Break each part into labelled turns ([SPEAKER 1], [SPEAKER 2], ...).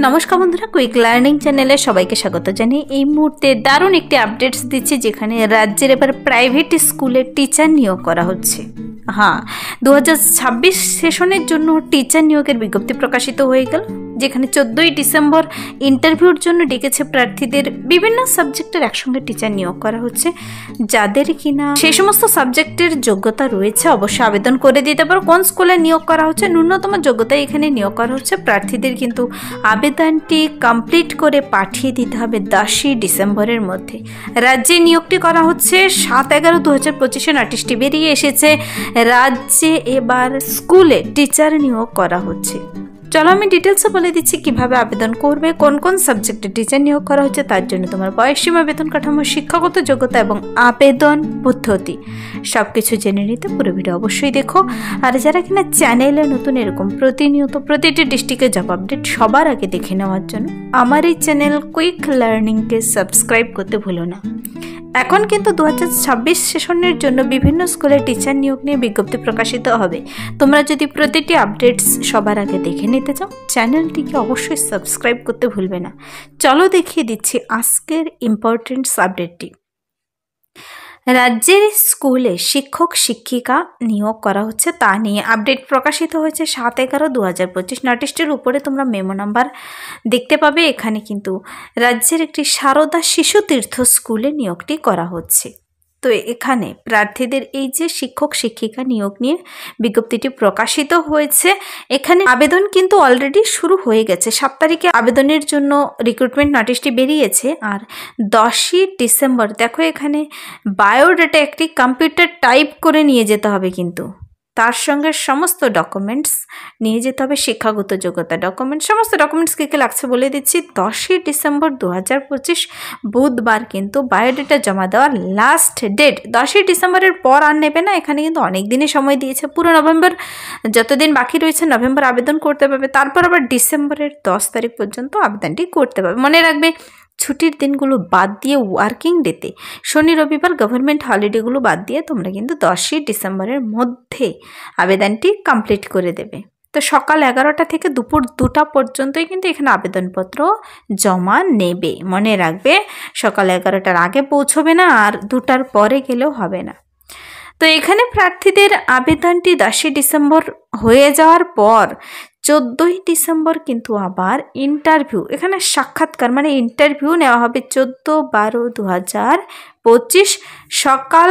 [SPEAKER 1] নমস্কার বন্ধুরা, quick learning চ্যানেলে সবাইকে স্বাগত জানিয়ে এই মুহূর্তে দারুণ একটি আপডেটস দিচ্ছি, যেখানে রাজ্যের এবার প্রাইভেট স্কুলে টিচার নিয়োগ করা হচ্ছে। হ্যাঁ, 2026 সেশনের জন্য টিচার নিয়োগের বিজ্ঞপ্তি প্রকাশিত হয়ে গেল, যেখানে 14ই ডিসেম্বর ইন্টারভিউর জন্য ডেকেছে প্রার্থীদের। বিভিন্ন সাবজেক্টের একসঙ্গে টিচার নিয়োগ করা হচ্ছে। যাদের কিনা সেই সমস্ত সাবজেক্টের যোগ্যতা রয়েছে অবশ্যই আবেদন করে দিতে পারো। কোন স্কুলে নিয়োগ করা হচ্ছে, ন্যূনতম যোগ্যতায় এখানে নিয়োগ করা হচ্ছে। প্রার্থীদের কিন্তু আবেদনটি কমপ্লিট করে পাঠিয়ে দিতে হবে 10ই ডিসেম্বরের মধ্যে। রাজ্যে নিয়োগটি করা হচ্ছে 7/11/2025 নোটিশটি বেরিয়ে এসেছে। রাজ্যে এবার স্কুলে টিচার নিয়োগ করা হচ্ছে। চলো আমি ডিটেলসে বলে দিচ্ছি কিভাবে আবেদন করবে, কোন কোন সাবজেক্টে টিচার নিয়োগ করা হচ্ছে, তার জন্য তোমার বয়সসীমা, বেতন কাঠামো, শিক্ষাগত যোগ্যতা এবং আবেদন পদ্ধতি সব কিছু জেনে নিতে পুরো ভিডিও অবশ্যই দেখো। আর যারা কিনা চ্যানেলে নতুন এরকম প্রতিনিয়ত প্রতিটি ডিস্ট্রিক্টের জব আপডেট সবার আগে দেখে নেওয়ার জন্য আমার এই চ্যানেল কুইক লার্নিংকে সাবস্ক্রাইব করতে ভুলো না। এখন কিন্তু 2026 সেশনের জন্য বিভিন্ন স্কুলে টিচার নিয়োগ নিয়ে বিজ্ঞপ্তি প্রকাশিত হবে। তোমরা যদি প্রতিটি আপডেটস সবার আগে দেখে নিতে চাও, চ্যানেলটিকে অবশ্যই সাবস্ক্রাইব করতে ভুলবে না। চলো দেখিয়ে দিচ্ছি আজকের ইম্পর্টেন্ট আপডেটটি। রাজ্যের স্কুলে শিক্ষক শিক্ষিকা নিয়োগ করা হচ্ছে, তা নিয়ে আপডেট প্রকাশিত হয়েছে 7/11/2025 নোটিশটির উপরে তোমরা মেমো নাম্বার দেখতে পাবে। এখানে কিন্তু রাজ্যের একটি সারদা শিশু তীর্থ স্কুলে নিয়োগটি করা হচ্ছে। তো এখানে প্রার্থীদের এই যে শিক্ষক শিক্ষিকা নিয়োগ নিয়ে বিজ্ঞপ্তিটি প্রকাশিত হয়েছে, এখানে আবেদন কিন্তু অলরেডি শুরু হয়ে গেছে। 7 তারিখে আবেদনের জন্য রিক্রুটমেন্ট নোটিশটি বেরিয়েছে। আর 10ই ডিসেম্বর দেখো, এখানে বায়োডাটা একটি কম্পিউটার টাইপ করে নিয়ে যেতে হবে, কিন্তু তার সঙ্গে সমস্ত ডকুমেন্টস নিয়ে যেতে হবে। শিক্ষাগত যোগ্যতা ডকুমেন্টস, সমস্ত ডকুমেন্টস কী কী লাগছে বলে দিচ্ছি। 10ই ডিসেম্বর 2025 বুধবার কিন্তু বায়োডাটা জমা দেওয়ার লাস্ট ডেট। 10ই ডিসেম্বরের পর আর নেবে না, এখানে কিন্তু অনেক দিনই সময় দিয়েছে। পুরো নভেম্বর যতদিন বাকি রয়েছে নভেম্বর আবেদন করতে পারবে, তারপর আবার ডিসেম্বরের 10 তারিখ পর্যন্ত আবেদনটি করতে পারবে। মনে রাখবে, ছুটির দিনগুলো বাদ দিয়ে ওয়ার্কিং ডেতে, শনি রবিবার গভর্নমেন্ট হলিডেগুলো বাদ দিয়ে তোমরা কিন্তু 10ই ডিসেম্বরের মধ্যে আবেদনটি কমপ্লিট করে দেবে। তো সকাল 11টা থেকে দুপুর 2টা পর্যন্তই কিন্তু এখানে আবেদনপত্র জমা নেবে। মনে রাখবে, সকাল 11টার আগে পৌঁছবে না, আর 2টার পরে গেলেও হবে না। তো এখানে প্রার্থীদের আবেদনটি 10ই ডিসেম্বর হয়ে যাওয়ার পর 14ই ডিসেম্বর কিন্তু আবার ইন্টারভিউ, এখানে সাক্ষাৎকার মানে ইন্টারভিউ নেওয়া হবে 14/12/2025 সকাল,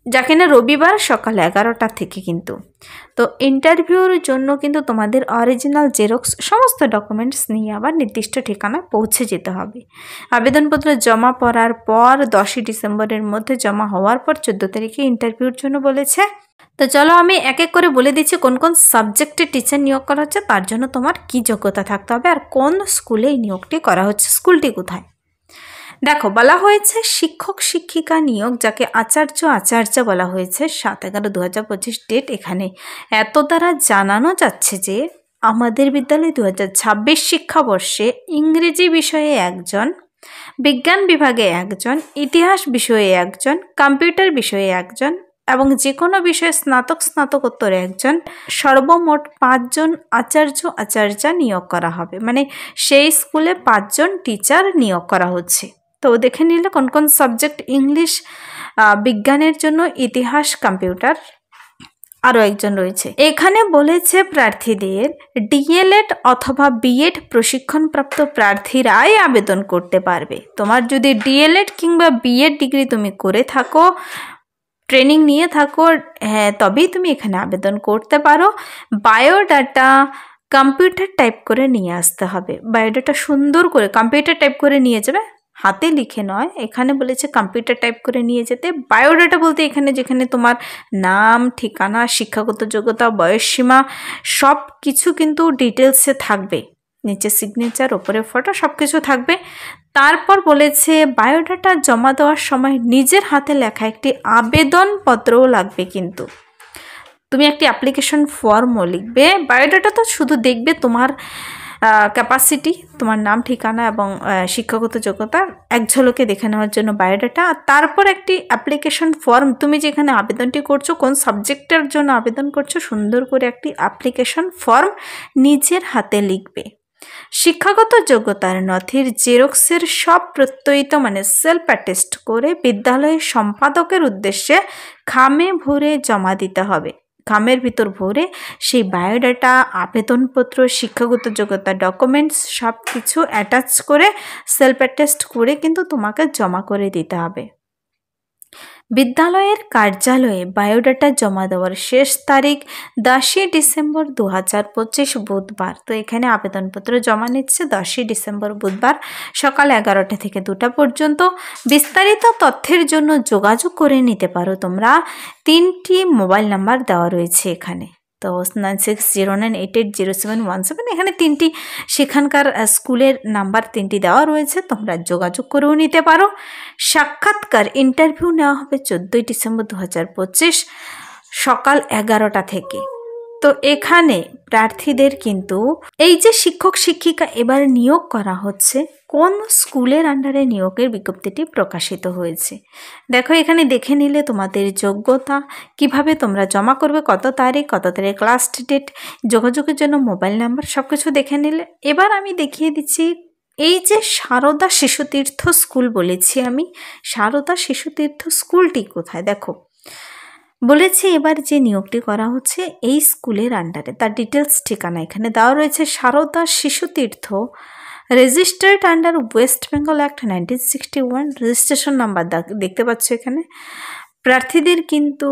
[SPEAKER 1] যা কিনা রবিবার সকাল 11টা থেকে। কিন্তু তো ইন্টারভিউর জন্য কিন্তু তোমাদের অরিজিনাল জেরক্স সমস্ত ডকুমেন্টস নিয়ে আবার নির্দিষ্ট ঠিকানায় পৌঁছে যেতে হবে। আবেদনপত্র জমা পড়ার পর 10ই ডিসেম্বরের মধ্যে জমা হওয়ার পর 14 তারিখে ইন্টারভিউর জন্য বলেছে। তো চলো আমি এক এক করে বলে দিচ্ছি কোন কোন সাবজেক্টে টিচার নিয়োগ করা হচ্ছে, তার জন্য তোমার কি যোগ্যতা থাকতে হবে, আর কোন স্কুলে এই নিয়োগটি করা হচ্ছে, স্কুলটি কোথায়। দেখো, বলা হয়েছে শিক্ষক শিক্ষিকা নিয়োগ, যাকে আচার্য বলা হয়েছে। 7/11/2025 ডেট। এখানে এত দ্বারা জানানো যাচ্ছে যে আমাদের বিদ্যালয়ে 2026 শিক্ষাবর্ষে ইংরেজি বিষয়ে একজন, বিজ্ঞান বিভাগে একজন, ইতিহাস বিষয়ে একজন, কম্পিউটার বিষয়ে একজন এবং যে কোনো বিষয়ে স্নাতকোত্তরে একজন, সর্বমোট 5 জন আচার্যা নিয়োগ করা হবে। মানে সেই স্কুলে 5 জন টিচার নিয়োগ করা হচ্ছে। তো দেখে নিলে কোন কোন সাবজেক্ট, ইংলিশ, বিজ্ঞানের জন্য ইতিহাস, কম্পিউটার, আরও একজন রয়েছে। এখানে বলেছে প্রার্থীদের ডিএলএড অথবা বিএড প্রশিক্ষণপ্রাপ্ত প্রার্থীরাই আবেদন করতে পারবে। তোমার যদি ডিএলএড কিংবা বিএড ডিগ্রি তুমি করে থাকো, ট্রেনিং নিয়ে থাকো, হ্যাঁ, তবেই তুমি এখানে আবেদন করতে পারো। বায়োডাটা কম্পিউটার টাইপ করে নিয়ে আসতে হবে। বায়োডাটা সুন্দর করে কম্পিউটার টাইপ করে নিয়ে যাবে, হাতে লিখে নয়। এখানে বলেছে কম্পিউটার টাইপ করে নিয়ে যেতে। বায়োডাটা বলতে এখানে যেখানে তোমার নাম, ঠিকানা, শিক্ষাগত যোগ্যতা, বয়সসীমা সব কিছু কিন্তু ডিটেলসে থাকবে। নিচে সিগনেচার, ওপরে ফটো, সব কিছু থাকবে। তারপর বলেছে বায়োডাটা জমা দেওয়ার সময় নিজের হাতে লেখা একটি আবেদনপত্রও লাগবে। কিন্তু তুমি একটি অ্যাপ্লিকেশন ফর্মও লিখবে। বায়োডাটা তো শুধু দেখবে তোমার ক্যাপাসিটি, তোমার নাম, ঠিকানা এবং শিক্ষাগত যোগ্যতা এক ঝলকে দেখে নেওয়ার জন্য বায়োডাটা। তারপর একটি অ্যাপ্লিকেশন ফর্ম, তুমি যেখানে আবেদনটি করছো, কোন সাবজেক্টের জন্য আবেদন করছো, সুন্দর করে একটি অ্যাপ্লিকেশন ফর্ম নিজের হাতে লিখবে। শিক্ষাগত যোগ্যতার নথির জেরক্সের সব প্রত্যয়িত মানে সেলফ অ্যাটেস্ট করে বিদ্যালয়ের সম্পাদকের উদ্দেশ্যে খামে ভরে জমা দিতে হবে। খামের ভিতর ভরে সেই বায়োডাটা, আবেদনপত্র, শিক্ষাগত যোগ্যতা ডকুমেন্টস সব কিছু অ্যাটাচ করে সেলফ অ্যাটেস্ট করে কিন্তু তোমাকে জমা করে দিতে হবে। বিদ্যালয়ের কার্যালয়ে বায়োডাটা জমা দেওয়ার শেষ তারিখ 10ই ডিসেম্বর 2025 বুধবার। তো এখানে আবেদনপত্র জমা নিচ্ছে 10ই ডিসেম্বর বুধবার সকাল 11টা থেকে 2টা পর্যন্ত। বিস্তারিত তথ্যের জন্য যোগাযোগ করে নিতে পারো তোমরা। 3টি মোবাইল নাম্বার দেওয়া রয়েছে এখানে, তো 9609880717, এখানে 3টি সেখানকার স্কুলের নাম্বার 3টি দেওয়া রয়েছে, তোমরা যোগাযোগ করেও নিতে পারো। সাক্ষাৎকার ইন্টারভিউ নেওয়া হবে 14ই ডিসেম্বর 2025 সকাল 11টা থেকে। তো এখানে প্রার্থীদের কিন্তু এই যে শিক্ষক শিক্ষিকা এবার নিয়োগ করা হচ্ছে, কোন স্কুলের আন্ডারে নিয়োগের বিজ্ঞপ্তিটি প্রকাশিত হয়েছে দেখো এখানে দেখে নিলে তোমাদের যোগ্যতা, কিভাবে তোমরা জমা করবে, কত তারিখ লাস্ট ডেট, যোগাযোগের জন্য মোবাইল নাম্বার সব কিছু দেখে নিলে। এবার আমি দেখিয়ে দিচ্ছি এই যে সারদা শিশুতীর্থ স্কুল বলেছি আমি, সারদা শিশুতীর্থ স্কুলটি কোথায় দেখো বলেছি। এবার যে নিয়োগটি করা হচ্ছে এই স্কুলের আন্ডারে, তার ডিটেলস ঠিকানা এখানে দেওয়া রয়েছে। Sarada Shishutirtha, registered under West Bengal act 1961, registration number দেখতে পাচ্ছ এখানে। প্রার্থীদের কিন্তু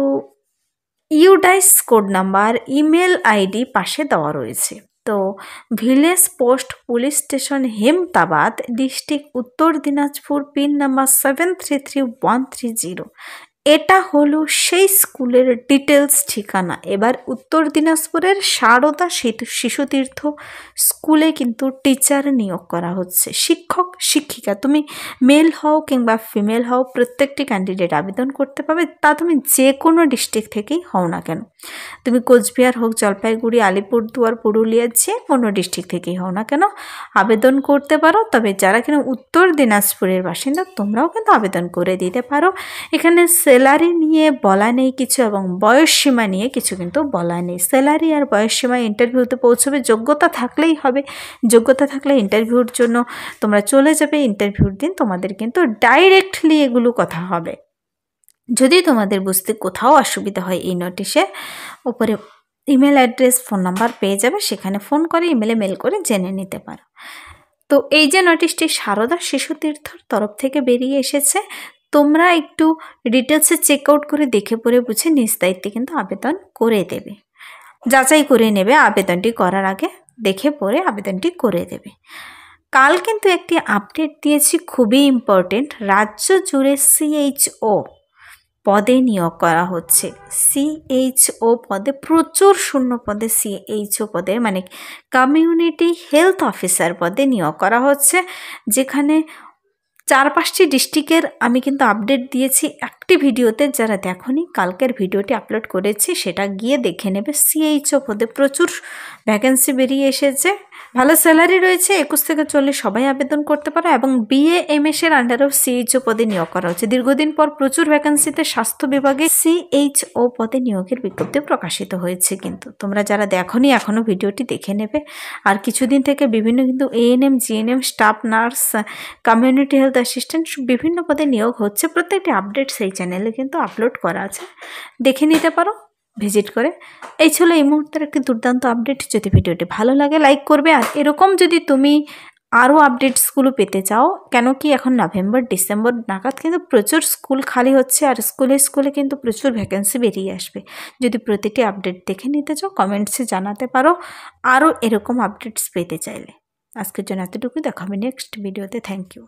[SPEAKER 1] UDISE code number, email ID পাশে দেওয়া রয়েছে। তো village post police station Hemtabad, district Uttar Dinajpur, pin number 733130। এটা হলো সেই স্কুলের ডিটেলস ঠিকানা। এবার উত্তর দিনাজপুরের সারদা শিশুতীর্থ স্কুলে কিন্তু টিচার নিয়োগ করা হচ্ছে, শিক্ষক শিক্ষিকা। তুমি মেল হও কিংবা ফিমেল হও, প্রত্যেকটি ক্যান্ডিডেট আবেদন করতে পারবে, তা তুমি যে কোনো ডিস্ট্রিক্ট থেকেই হও না কেন। তুমি কোচবিহার হোক, জলপাইগুড়ি, আলিপুরদুয়ার, পুরুলিয়া, যে কোনো ডিস্ট্রিক্ট থেকেই হও না কেন আবেদন করতে পারো। তবে যারা কিনা উত্তর দিনাজপুরের বাসিন্দা তোমরাও কিন্তু আবেদন করে দিতে পারো। এখানে স্যালারি নিয়ে বলা নেই কিছু এবং বয়সসীমা নিয়ে কিছু কিন্তু বলা নেই। স্যালারি আর বয়সসীমা ইন্টারভিউতে পৌঁছবে, যোগ্যতা থাকলেই হবে। যোগ্যতা থাকলে ইন্টারভিউর জন্য তোমরা চলে যাবে, ইন্টারভিউর দিন তোমাদের কিন্তু ডাইরেক্টলি এগুলো কথা হবে। যদি তোমাদের বুঝতে কোথাও অসুবিধা হয় এই নোটিশে উপরে ইমেল অ্যাড্রেস, ফোন নাম্বার পেয়ে যাবে, সেখানে ফোন করে ইমেলে মেল করে জেনে নিতে পারো। তো এই যে নোটিশটি সারদা শিশুতীর্থর তরফ থেকে বেরিয়ে এসেছে, তোমরা একটু ডিটেলসে চেক আউট করে দেখে পড়ে বুঝে নিজ দায়িত্বে কিন্তু আবেদন করে দেবে, যাচাই করে নেবে আবেদনটি করার আগে, দেখে পড়ে আবেদনটি করে দেবে। কাল কিন্তু একটি আপডেট দিয়েছি খুবই ইম্পর্টেন্ট, রাজ্য জুড়ে CHO পদে নিয়োগ করা হচ্ছে। CHO পদে প্রচুর শূন্য পদে, CHO পদে মানে কমিউনিটি হেলথ অফিসার পদে নিয়োগ করা হচ্ছে, যেখানে 4-5টি ডিস্ট্রিক্টের আমি কিন্তু আপডেট দিয়েছি একটি ভিডিওতে। যারা দেখোনি, কালকের ভিডিওটি আপলোড করেছি, সেটা গিয়ে দেখে নেবে। CHO পদে প্রচুর ভ্যাকেন্সি বেরিয়ে এসেছে, ভালো স্যালারি রয়েছে, 21 থেকে 40 সবাই আবেদন করতে পারো। এবং BA MS এর আন্ডারেও CHO পদে নিয়োগ করা হচ্ছে। দীর্ঘদিন পর প্রচুর ভ্যাকেন্সিতে স্বাস্থ্য বিভাগে CHO পদে নিয়োগের বিজ্ঞপ্তি প্রকাশিত হয়েছে। কিন্তু তোমরা যারা দেখোনি এখনও ভিডিওটি দেখে নেবে। আর কিছুদিন থেকে বিভিন্ন কিন্তু ANM, GNM, staff nurse, community health assistant বিভিন্ন পদে নিয়োগ হচ্ছে। প্রত্যেকটি আপডেট সেই চ্যানেলে কিন্তু আপলোড করা আছে, দেখে নিতে পারো ভিজিট করে। এই ছিল এই মুহূর্তের একটি দুর্দান্ত আপডেট। যদি ভিডিওটি ভালো লাগে লাইক করবে। আর এরকম যদি তুমি আরও আপডেটসগুলো পেতে চাও, কেন কি এখন নভেম্বর ডিসেম্বর নাগাদ কিন্তু প্রচুর স্কুল খালি হচ্ছে, আর স্কুলে কিন্তু প্রচুর ভ্যাকেন্সি বেরিয়ে আসবে। যদি প্রতিটি আপডেট দেখে নিতে চাও কমেন্টসে জানাতে পারো আরও এরকম আপডেটস পেতে চাইলে। আজকের জন্য এতটুকুই, দেখা হবে নেক্সট ভিডিওতে। Thank you.